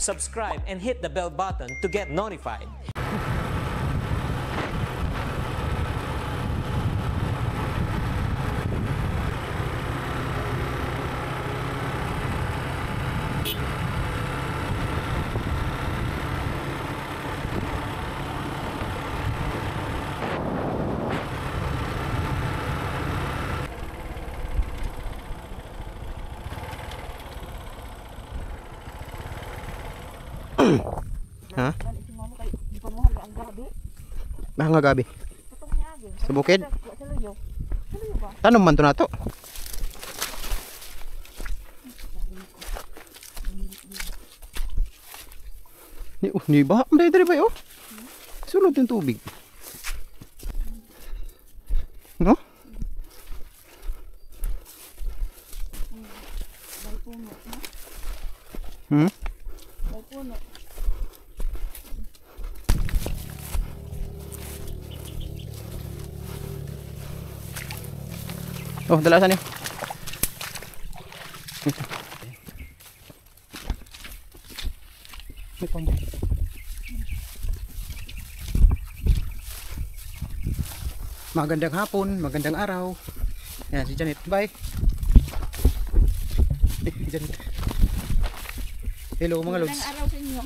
subscribe, and hit the bell button to get notified. Ha? Bahang nga gabi. Sa bukid? Tanong man to na to. Ni baha dari ba yo? Sulod yung tubig. No? Hmm? Oh, dalasan niyo. May pambok. Magandang hapon, magandang araw. Yan si Janet. Bye. Janet. Hello mga lods. Magandang araw sa inyo.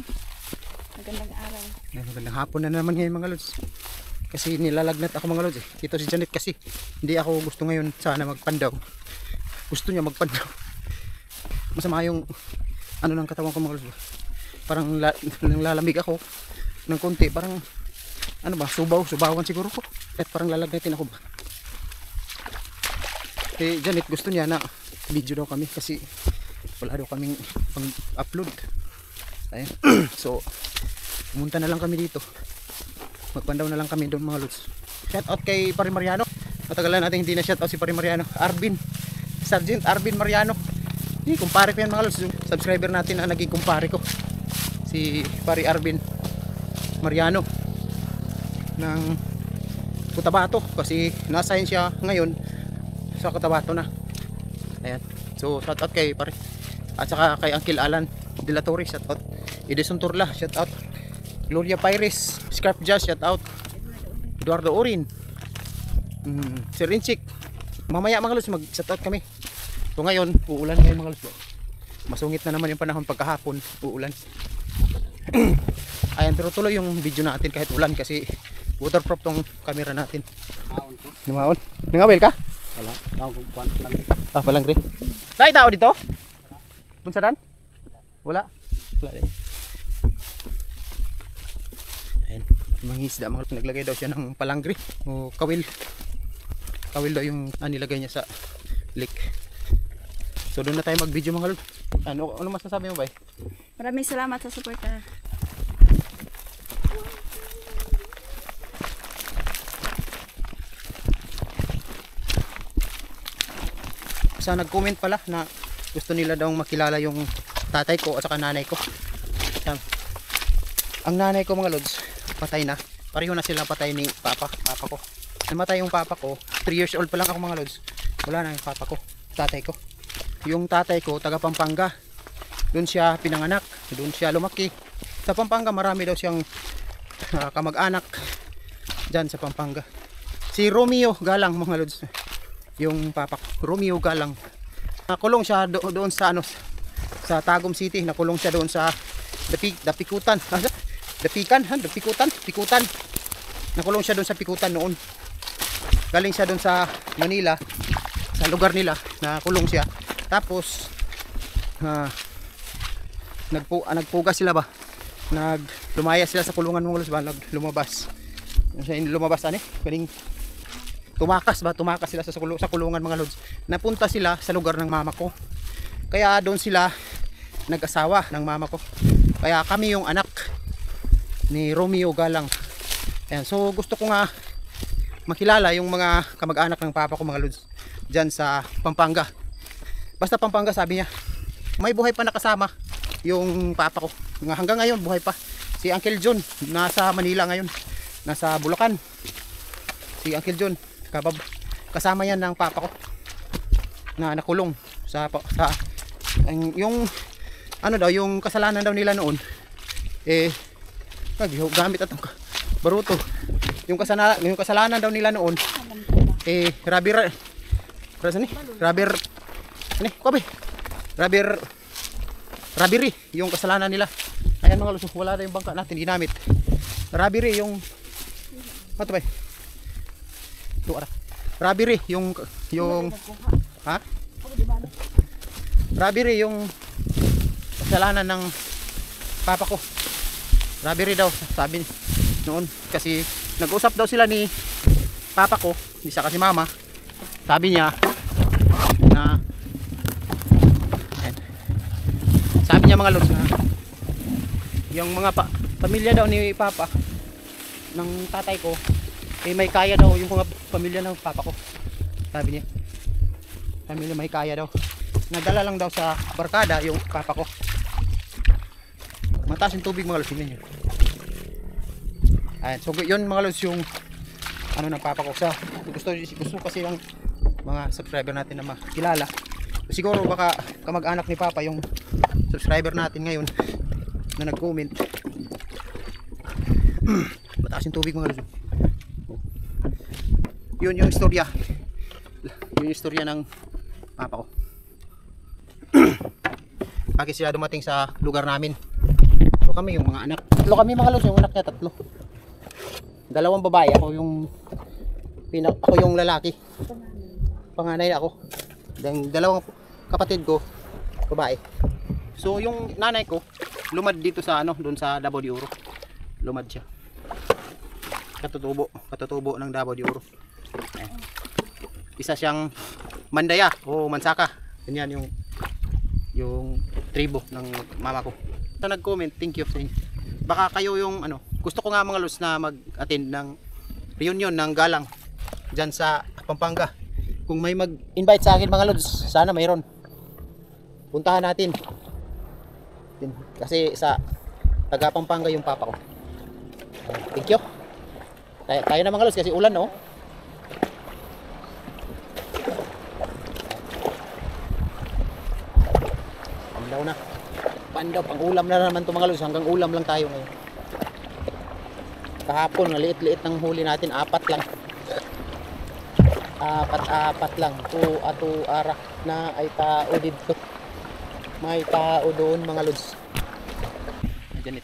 Magandang araw. Magandang hapon na naman ngayon mga lods. Kasi nilalagnat ako mga lods eh. Ito si Janet kasi hindi ako gusto ngayon sana magpandaw. Gusto niya magpandaw. Masama yung ano ng katawan ko mga lods. Parang lalamig ako ng konti. Parang ano ba, subawan siguro ko. At parang lalagnatin ako ba. Eh Janet gusto niya na video daw kami kasi wala daw kaming pang-upload. Ayun. So pumunta na lang kami dito. Magpandaw na lang kami doon mga lods. Shout out kay Pare Mariano. Matagalan natin hindi na shout out si Pare Mariano. Arvin, Sergeant Arvin Mariano. Kumpare ko yan mga lods. Subscriber natin na naging kumpare ko. Si Pare Arvin Mariano ng Cotabato. Kasi na-assign siya ngayon sa Cotabato na. Ayan. So shout out kay Pare. At saka kay Uncle Alan De La Torre. Shout out. Edison Turla. Shout out. Gloria Pires, Scarf Jazz, shout out. Eduardo Orin, Sir Inchik. Mamaya mga lods mag shout out kami. So ngayon, uulan ngayon mga lods. Masungit na naman yung panahon pagkahapon, uulan. Ayan, pero tuloy yung video natin kahit ulan kasi waterproof tong camera natin. Lumaon. Nangawil ka? Wala. Palang rin. Dahil tao dito? Bunsadan? Wala. Wala rin. Mangisda mga naglagay daw siya ng palangri o kawil daw yung nilagay niya sa lake. So doon na tayo mag video mga lord. Ano masasabi mo ba? Maraming salamat sa suporta. Sa nag-comment pala na gusto nila daw makilala yung tatay ko at saka nanay ko. Ang nanay ko mga lods patay na. Pareho na sila patay ni papa ko. Namatay yung papa ko. 3 years old pa lang ako mga lods. Wala na yung papa ko. Tatay ko. Yung tatay ko taga Pampanga. Doon siya pinanganak. Doon siya lumaki. Sa Pampanga marami daw siyang kamag-anak dyan sa Pampanga. Si Romeo Galang mga lods. Yung papa ko. Romeo Galang. Nakulong siya doon sa sa Tagum City. Nakulong siya doon sa Dapikutan. Pikutan. Nakulong siya doon sa Pikutan noon. Galing siya doon sa Manila, sa lugar nila, nakulong siya. Tapos nagpuga sila ba? Lumaya sila sa kulungan mga lods ba? Lumabas. Lumabas galing tumakas sila sa kulungan mga lods. Napunta sila sa lugar ng mama ko. Kaya doon sila nag-asawa ng mama ko. Kaya kami yung anak ni Romeo Galang. Ayan, so gusto ko nga makilala yung mga kamag-anak ng papa ko mga lods dyan sa Pampanga. Basta Pampanga sabi niya. May buhay pa nakasama yung papa ko. Hanggang ngayon buhay pa. Si Uncle John nasa Manila ngayon. Nasa Bulacan. Si Uncle John kasama yan ng papa ko na nakulong sa yung ano daw, yung kasalanan daw nila noon, gamit atong baruto. Yung kasalanan daw nila noon, robbery, yung kasalanan nila. Ayan mga lusong, wala na yung bangka natin ginamit. Robbery yung ano ba? Robbery yung ha? Robbery yung kasalanan ng papa ko. Robbery daw sabi noon kasi nag-usap daw sila ni papa ko, hindi siya kasi mama. Sabi niya na sabi niya mga lods na yung mga pamilya daw ni papa ng tatay ko may kaya daw yung mga pamilya ng papa ko. Sabi niya pamilya may kaya daw. Nagdala lang daw sa barkada yung papa ko. Mataas yung tubig mga lods niyo. Ayan, so yun mga lods yung ano ng papa ko. Sa gusto kasi ng mga subscriber natin na makilala. Siguro baka kamag-anak ni papa yung subscriber natin ngayon na nag-comment. Mataas yung tubig mga lods. Yun yung istorya. Yun yung istorya ng papa ko. Bakit sila dumating sa lugar namin? So kami yung mga anak. Tatlo kami mga lods, yung anak niya tatlo. Dalawang babae, ako yung lalaki. Panganay ako. Dan dalawang kapatid ko babae. So yung nanay ko lumad dito sa doon sa Davao de Oro. Lumad siya. Katutubo ng Davao de Oro. Isa siyang Mandaya o Mansaka. Ganyan yung tribo ng mama ko. Ito nag-comment, thank you sa inyo. Baka kayo yung gusto ko nga mga lods na mag-attend ng reunion ng galang dyan sa Pampanga. Kung may mag-invite sa akin mga lods, sana mayroon. Puntahan natin. Kasi sa taga Pampanga yung papa ko. Thank you. Tayo na mga lods kasi ulan no. Pandaw na. Pandaw, pang ulam na naman to mga lods. Hanggang ulam lang tayo ngayon. Kahapon, maliit-liit ng huli natin, 4 lang. Apat lang. Ato arak na ay tao dito. May tao doon mga lods. Ganit.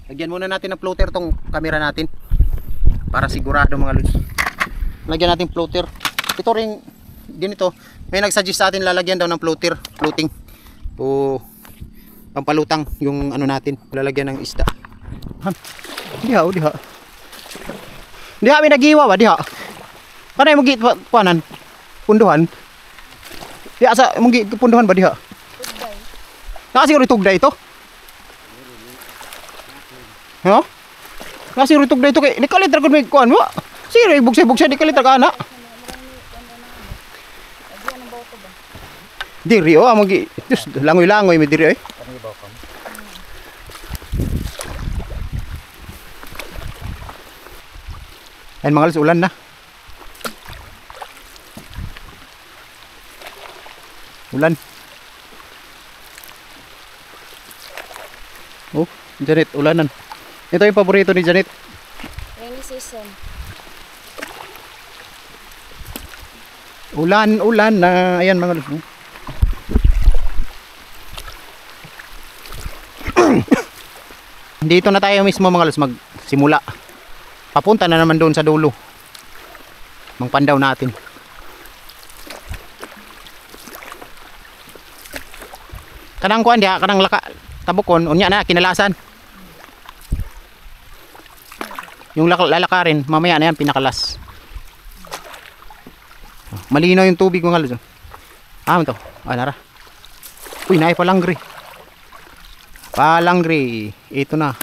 Lagyan muna natin ng floater tong camera natin. Para sigurado mga lods. Lagyan natin floater. Ito ring ganito. May nagsuggest sa atin lalagyan daw ng floater, floating. O pampalutang yung natin, lalagyan ng isda. Diha. Diha may nagiwa ba diha? Kanay mo git panan? Punduhan. Diha sa mo git punduhan ba diha? Tugday. Nakasiguro tugday ito? Ha? Nakasiguro tugday ito kay nikalit ra gud may kuan mo. Sire bugsay di kalit ra kana. Diri amo gi. Just langoy-langoy mi diri Ayan mga lods, ulan na. Ulan. Oh, Janet, ulanan. Ito yung paborito ni Janet. Rainy season. Ulan na. Ayan mga lods. Dito na tayo mismo mga lods magsimula. Papunta na naman doon sa dulo. Mangpandaw natin. Kanang kuan dia, kanang tabukon, unya na kinalasan. Yung lalakarin, mamaya na yan pinakalas. Malinaw yung tubig mga lods. Ito. Nara. Uy, naay palangri. Palangri. Ito na.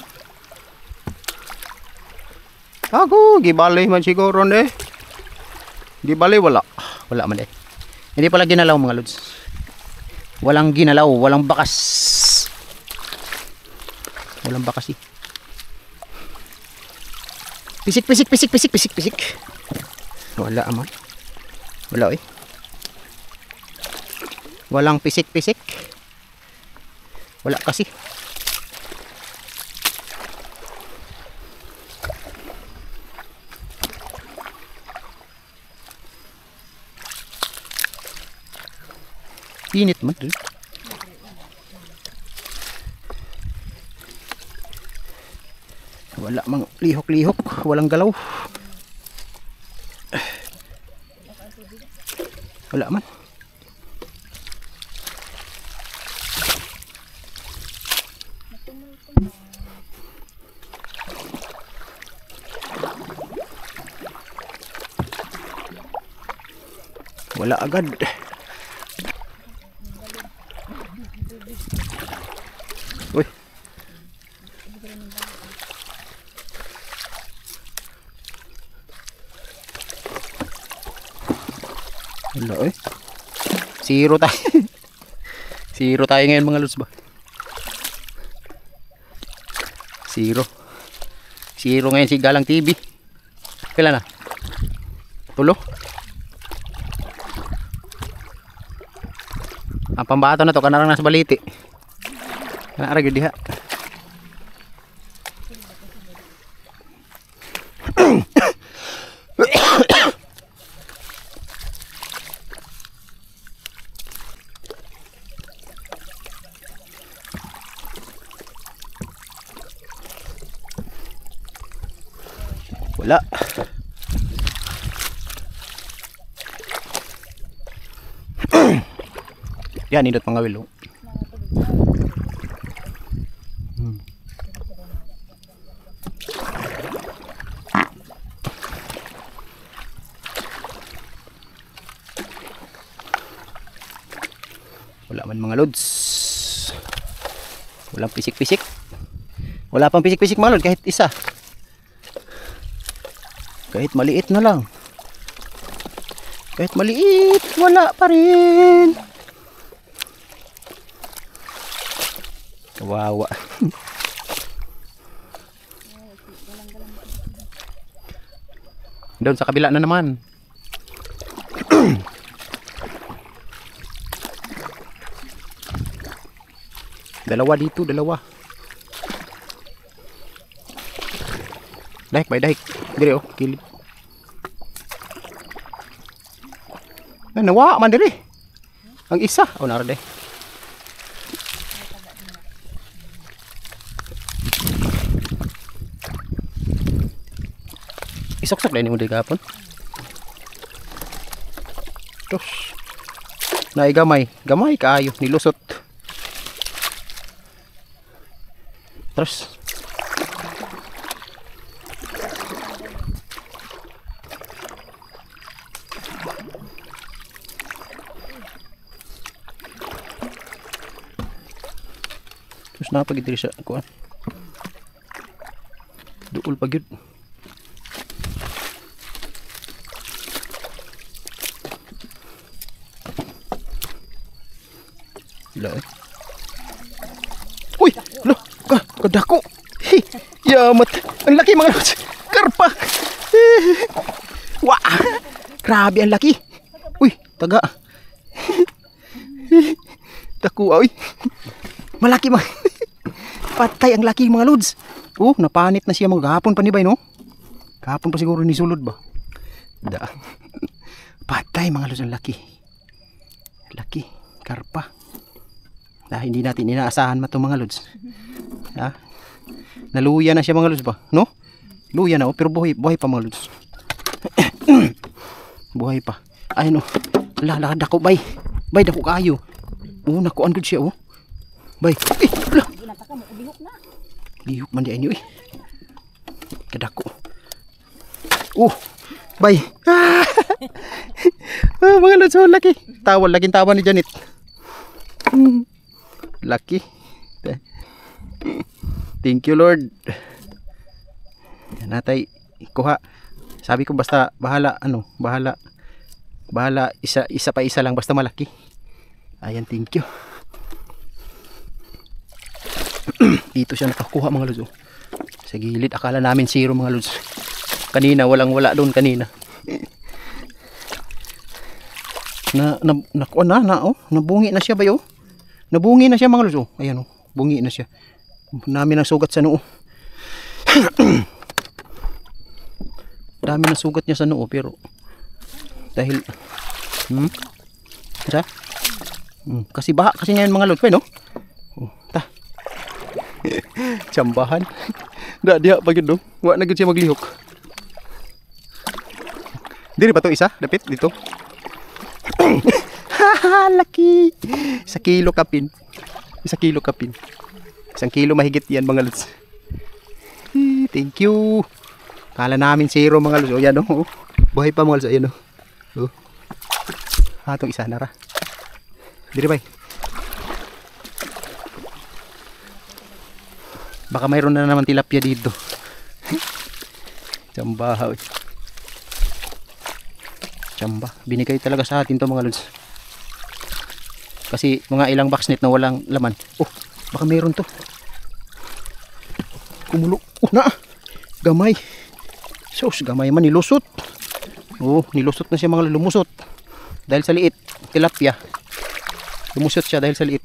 Ako, gibalay man siguro eh. Gibalay wala man eh. Hindi pala ginalaw mga lods. Walang ginalaw, walang bakas. Walang bakas eh. Pisik. Wala aman. Wala eh. Walang pisik. Wala kasi. Init man dun. Wala mang lihok-lihok, walang galaw. Wala man. Wala agad. Uy. Wala eh. Zero tayo. Zero tayo ngayon mga lods ba? Zero. Zero ngayon si Galang TV. Kailan na? Tulo? Ang pambato na to kanarang nasa baliti. Kanarang yun diha. Wala. Yan, indot mga wilong. Wala man mga lods. Walang pisik-pisik. Wala pang pisik-pisik mga lods kahit isa. Kahit maliit na lang. Kahit maliit, wala pa rin. Kawawa. Doon sa kabila na naman. Dalawa dito, dalawa. Dahik, bay dahik. Dire oh, kilid. Ay, nawa man dire. Ang isa, oh nara de. Isok-sok din mo dire kapon. Tos. Nay gamay, gamay kaayo nilusot. Terus napa gid diri sa kuan. Duol pa gyud. Lah. Uy, lo, kadako. Yamat. Ang laki mga lods. Karpa. Wah. Grabe ang laki. Uy, taga. Dako oy. Malaki mga. Patay ang laki mga lods. Oh, napanit na siya mga gahapon pa ni bay no? Gahapon pa siguro ni sulod ba? Da. Patay mga lods ang laki. Laki, karpa. Hindi natin inaasahan matong mga lods. Ha? Naluya na siya mga lods ba? No? Luya na oh, pero buhay pa mga lods. Buhay pa. Ay no. Ala, dako bay. Bay dako kayo. Oh, nakuan gud siya oh. Bay. Ala. Lihok man di anyo eh. Kadako. Bay. Mga lods, oh, laki. Laging tawa ni Janet. Laki. Thank you Lord. Natay kuha. Sabi ko basta bahala isa pa isa lang basta malaki. Ayan, thank you. Dito siya nakakuha mga lods. Sa gilid akala namin zero mga lods. Kanina wala doon kanina. Nabungi na siya ba yo? Nabungi na siya mga lods. Ayan oh. bungi na siya. Dami ng sugat sa noo. Dami ng sugat niya sa noo, pero dahil isa? Kasi baha kasi ngayon mga lods, no? Ta. Tsambahan. Diha pagid do. Wa na gid siya maglihok. Diri pa to isa, dapit dito. Laki. 1 kilo kapin. 1 kilo kapin. 1 kilo mahigit yan mga lods. Thank you. Kala namin zero mga lods. O yan o. Buhay pa mga lods. Ayan o. Itong isa nara. Diri bay. Baka mayroon na naman tilapia dito. Tsamba. Tsamba. Binigay talaga sa atin to mga lods. Kasi mga ilang box net na walang laman. Oh, baka mayroon to. Kumulo. Oh, na. Gamay. Sus, gamay man nilusot. Oh, nilusot na siya mga lods. Lumusot. Dahil sa liit. Tilapia. Lumusot siya dahil sa liit.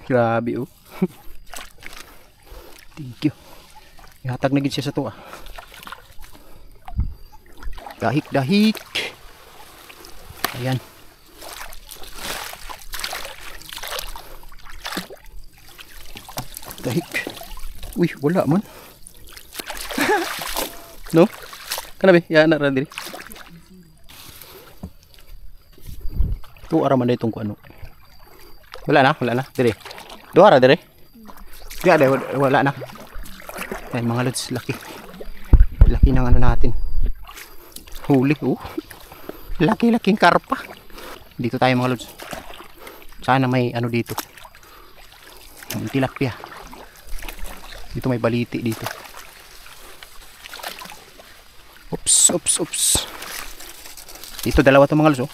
Grabe oh. Thank you. Ihatag na gid siya sa to ah. Dahik. Ayan. Dahik. Uy, wala man. No? Kanabi, yan na diri. Tu ara man itong kuno. Wala na, diri. Duara diri. Di ada wala na. Ayan mga lods, laki. Laki ng ano natin. Huli, oh. Laki-laking karpa. Dito tayo mga lods. Sana may ano dito. Tilapia. Dito may baliti dito. Oops. Dito dalawa to mga lods, oh.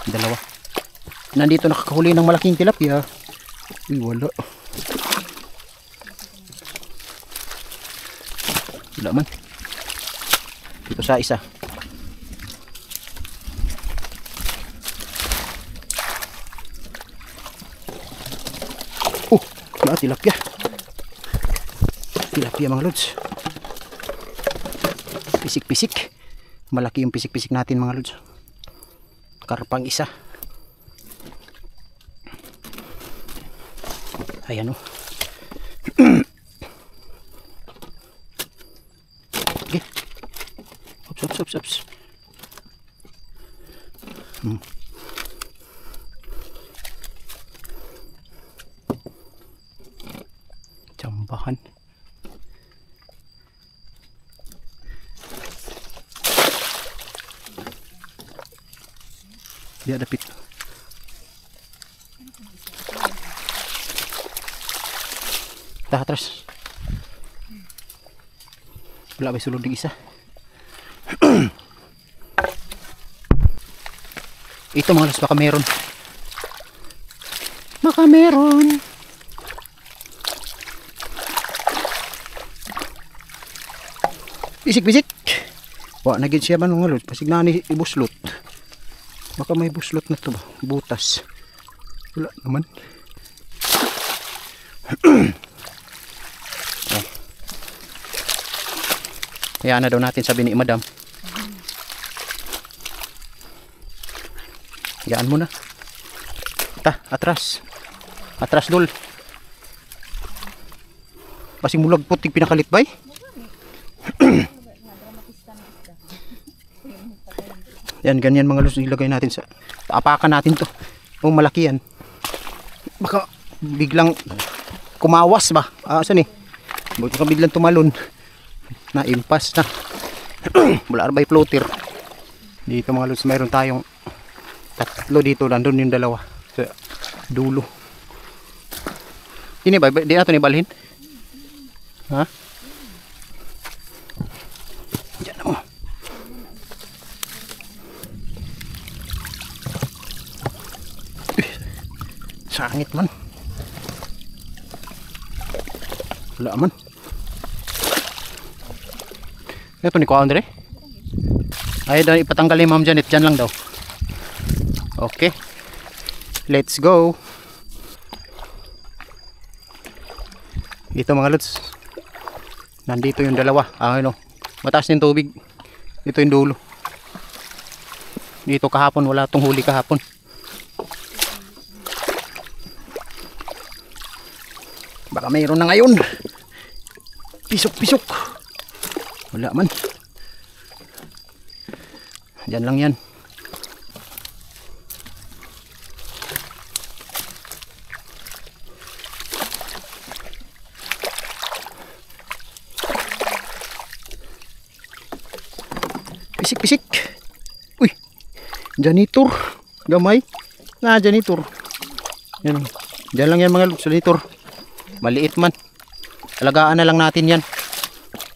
Dalawa. Nandito nakakahuli ng malaking tilapia. Uy, wala. Wala man. Dito sa isa. Oh, wala tilapia. Tilapia mga lods. Pisik-pisik. Malaki yung pisik-pisik natin mga lods. Karpang isa. Ayan o. Okay. Ops. Tsambahan. Dia dapit. Dah terus. Wala ba sulod ng isa? Ito mga lods, baka meron. Baka meron. Bisik-bisik. Wa nagid siya man mga lods, pasig na ni ibuslot. Baka may buslot na to ba? Butas. Wala naman. Kaya na daw natin sabi ni madam. Yaan mo na. Atras. Atras dul. Pasing mulag puting pinakalit bay. Yan, ganyan mga lods, ilagay natin sa apakan natin to. Kung malaki yan. Baka biglang kumawas ba? Saan eh? Baka biglang tumalon. Na-impas na. Wala arbay floater. Dito mga lods, mayroon tayong tatlo dito. Nandun yung dalawa. Sa dulo. Ini ba? Di natin ibalhin? Ha? Diyan mo. Sangit man. Wala man. Ito ni Kuya Andre. Ayaw daw ipatanggal ni Ma'am Janet. Dyan lang daw. Okay. Let's go. Dito mga lods. Nandito yung dalawa. Ano, mataas yung tubig. Dito yung dulo. Dito kahapon, wala tong huli kahapon. Baka mayroon na ngayon. Pisok-pisok. Wala man. Diyan lang yan. Pisik-pisik. Uy. Janitor. Gamay. Na janitor. Yan. Diyan lang yan mga lods. Janitor. Maliit man. Alagaan na lang natin yan.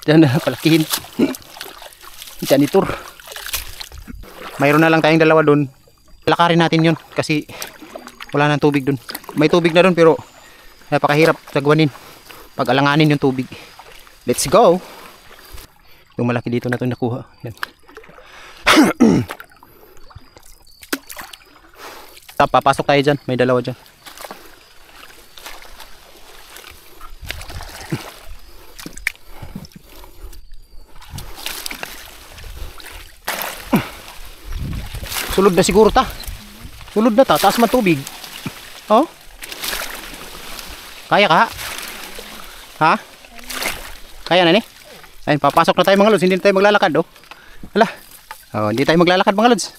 Diyan na palakihin. Janitor. Mayroon na lang tayong dalawa doon. Lakarin natin yun kasi wala nang tubig doon. May tubig na doon pero napakahirap sagwanin pag alanganin yung tubig. Let's go. Yung malaki dito na ito nakuha. Yan. Papasok tayo dyan. May dalawa dyan. Sulod na siguro ta. Sulod na ta. Taas man tubig. Oh. Kaya ka? Ha? Kaya na ni? Ayun, papasok na tayo mga lods. Hindi na tayo maglalakad oh. Hala. Oh, hindi tayo maglalakad mga lods.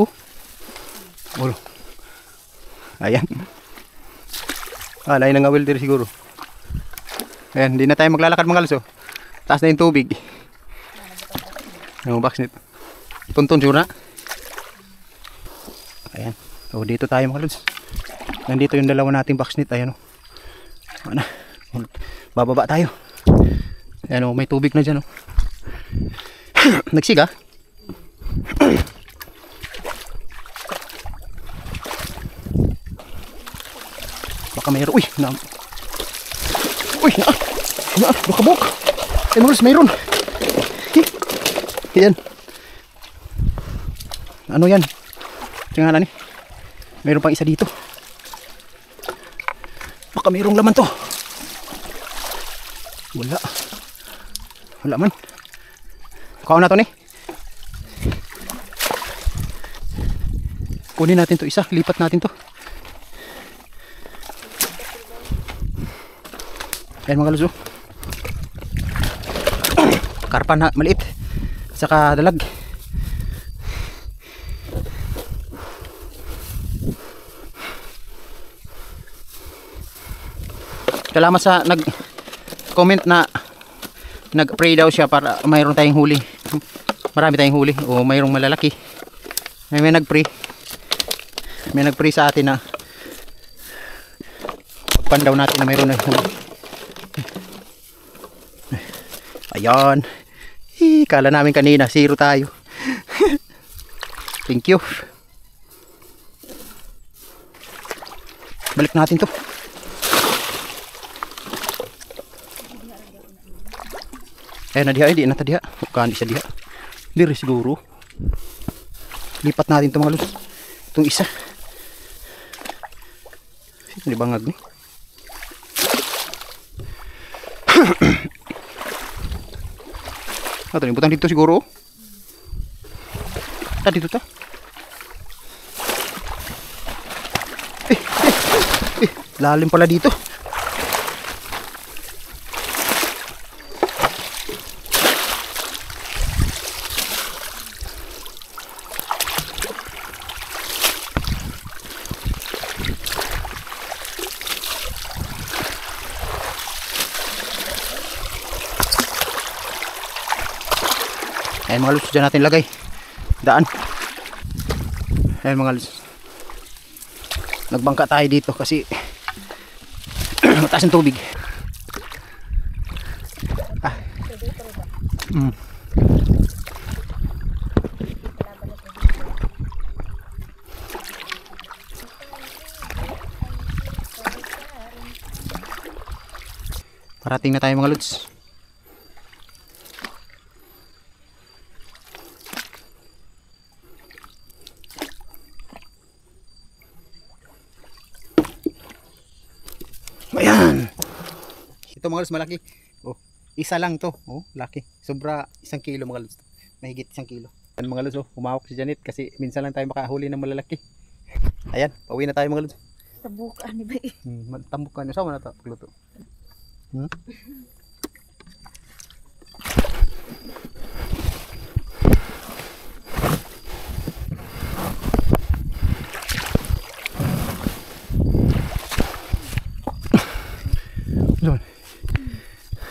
Oh. Ulo. Ayan. Lain na nga welder siguro. Ayan, hindi na tayo maglalakad mga lods oh. Taas na yung tubig. Yung box nito. Tuntun siguro na. Ayan. So dito tayo mga lods. Nandito yung dalawa nating boxnet. Ayan o. Ano? Bababa tayo. Ayan o. May tubig na dyan o. Nagsiga. Baka mayroon. Uy! Uy! Nakabok! Ayan mga lods. Mayroon. Ayan. Ano yan? Tingnan ni. Mayroon pang isa dito. Baka mayroong laman to. Wala. Wala man. Kuha na to ni. Kunin natin to isa. Lipat natin to. Ayan mga luso. Karpa na maliit. Saka dalag. Salamat sa nag-comment na nag-pray daw siya para mayroon tayong huli. Marami tayong huli o mayroong malalaki. May nag-pray. May nag-pray sa atin na pagpan daw natin na mayroon na huli. Ayan. Kala namin kanina zero tayo. Thank you. Balik natin to. Na diha, hindi na ta diha. Bukan isa diha. Diri siguro. Lipat natin 'tong mga lods. Itong isa. Sino bangag ni? Ato ni butang dito siguro. Dito ta. Lalim pala dito. Ayan mga lods, dyan natin lagay daan. Ayan mga lods, nagbangka tayo dito kasi mataas ang tubig. Parating na tayo mga lods. Ayan. Ito mga lods, malaki. Oh, isa lang to. Oh, laki. Sobra 1 kilo mga lods. Mahigit 1 kilo. Ayan mga lods, oh, humawak si Janet kasi minsan lang tayo makahuli ng malalaki. Ayan, pauwi na tayo mga lods. Tabukan ni ba eh. Tambukan nyo. Sama na ito pagluto.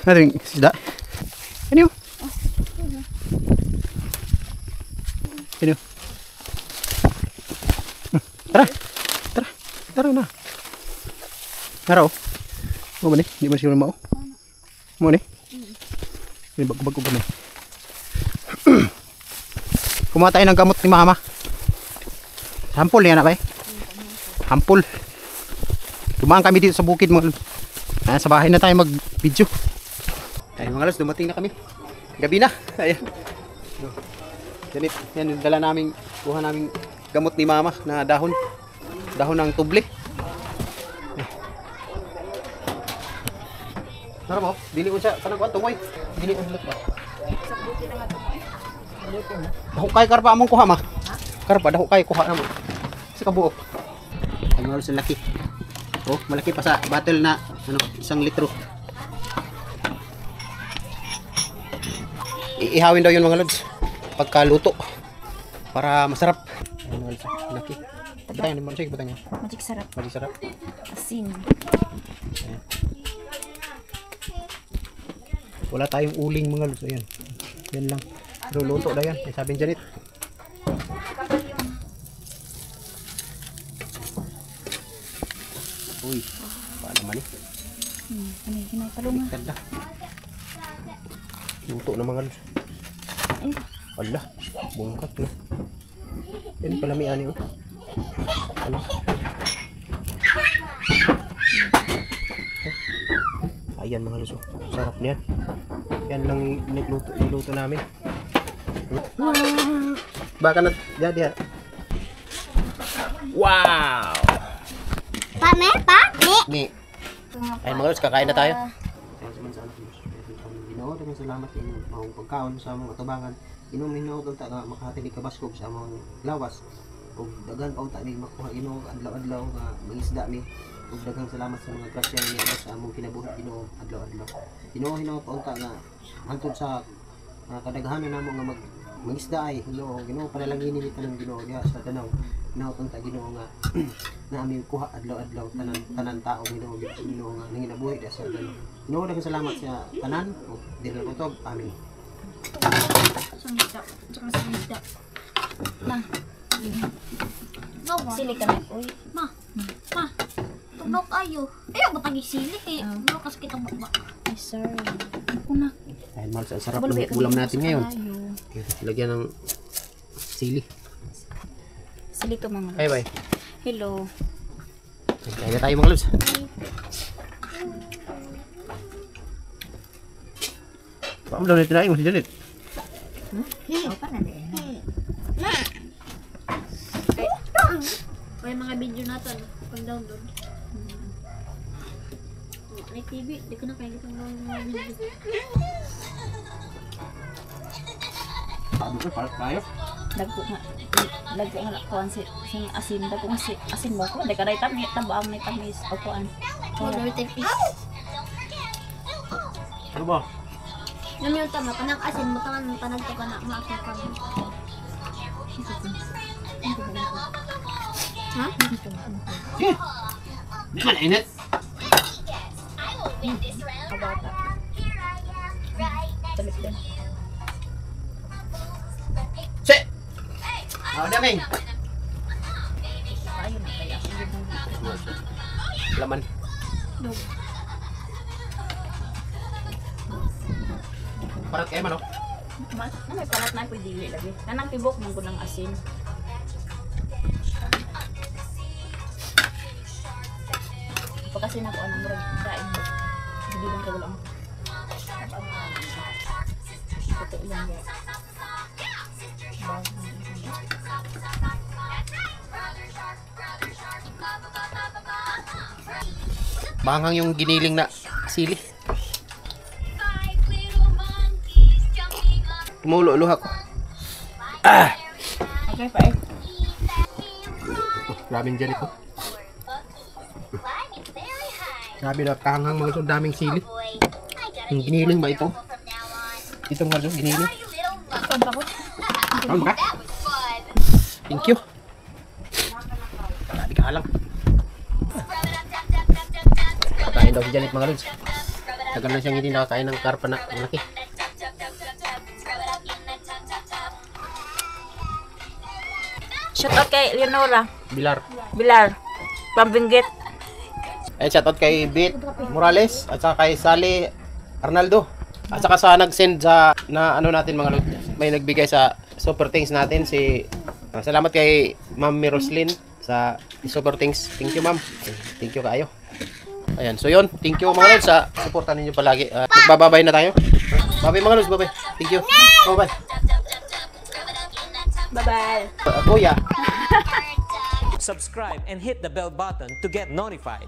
Natin isda. Ano yun? Ano yun? Tara! Tara! Tara na! Tara oh! Mo ba ni? Di ba siya mao? Mo ni? Hindi bago-bago ba ni? Kumuha tayo ng gamot ni mama. Sampol yan na ba eh? Sampol. Dumaan kami dito sa bukid mga. Sa bahay na tayo mag-video. Ayun mga lods, dumating na kami. Gabi na. Ayan. Ganit. Yan yung dala namin, kuha namin gamot ni mama na dahon. Dahon ng tuble. Tara mo, dili ko siya. Kanang kuha tumoy. Dili ko dulot ba? Dahukay karpa among kuha ma. Karpa, dahukay kuha na mo. Sa kabuo. Ayun mga lods, laki. Oh, malaki pa sa bottle na 1 litro. Iihawin daw yun mga lods pagkaluto para masarap. Ayun mga lods, laki. Batang naman siya, batang niya. Magic sarap. Magic sarap. Asin. Ayan. Wala tayong uling mga lods. Ayan. Yan lang. Pero luto daw yan. Ay, sabi ni Janet. Uy, paano naman eh. Ano talungan. Ganda. Luto na mga lods. Ala, bungkat na. Yan pala may ani oh. Ano? Ayan mga lods oh. Sarap niyan. Yan lang niluto namin. Baka na diyan. Wow! Pame. Ni. Ayun mga lods, kakain na tayo. Ginoo, daghang salamat sa inyong maong pagkaon sa among atubangan. Ginoo minawag ang taga makahatilig kabaskog sa among lawas. Ug daghan pa unta ni makuha Ginoo adlaw-adlaw nga mangisda ni. Ug daghang salamat sa mga grasya niya sa among kinabuhi Ginoo adlaw-adlaw. Ginoo pa unta nga hangtod sa kadaghanan namo nga mangisda ay Ginoo panalangin ni tanang Ginoo diha sa tanaw. Ginoo unta Ginoo nga na aming kuha adlaw-adlaw tanan tao Ginoo nga nanginabuhi diha sa tanaw. Ginoo daghang salamat sa tanan ug dili ko to amin. Sangita. Ma. Sili ka na. Uy. Ma. Tunok ayo. Ayaw ba tagi sili eh. Lukas kita bakba. Ay, sorry. Ako na. Ayun mal, ang sarap ng ulam natin ngayon. Lagyan ng sili. Sili ka mga. Bye bye. Hello. Kaya na tayo mga lods. Paano daw natin mo si Janet? May mga video natin. Pag-download. May TV. Di ko na kaya kitang mga video. Paano ko? Parang tayo? Dagko nga kuan si asin dagko nga si asin mo ko deka dayta mi tabaang ni tamis o kuan. Order type fish. Ano ba? Namiyong tama. Panang asin mo. Tanag ka pa na. Maakit ka mo. Ha? Di ka nainit? Kabata. Talit din. Shit! Daming! Ayun na kaya. Laman. Parat kayo man, no? May palat na pwede dili lagi. Kanang tibok mong ko ng asin. Pagkasi na ko anong murag kain mo. Hindi lang ka lang. Ito yan ya. Banghang yung giniling na sili. Tumulo-luha ko. Okay pa eh. Grabing dyan ito. Grabe na, tanghang mga ito, daming sili. Yung giniling ba ito? Ito mga ito, giniling. Saan takot? Ano ka? Thank you. Grabe ka lang. Pakain daw si Janet mga lods. Tagal na siyang hindi nakakain ng karpa na malaki. Shout out kay Leonora. Bilar. Pambinggit. Ay, shoutout kay Bit Morales at saka kay Sally Arnaldo. At saka sa nag-send sa na ano natin mga lods. May nagbigay sa super thanks natin si salamat kay Ma'am Miroslyn sa super thanks. Thank you ma'am. Thank you kayo. Ayan, so yun. Thank you mga lods sa suportan ninyo palagi. Magbababay na tayo. Bye mga lods, bye. Thank you. Bye. Bye-bye. Kuya. Subscribe and hit the bell button to get notified.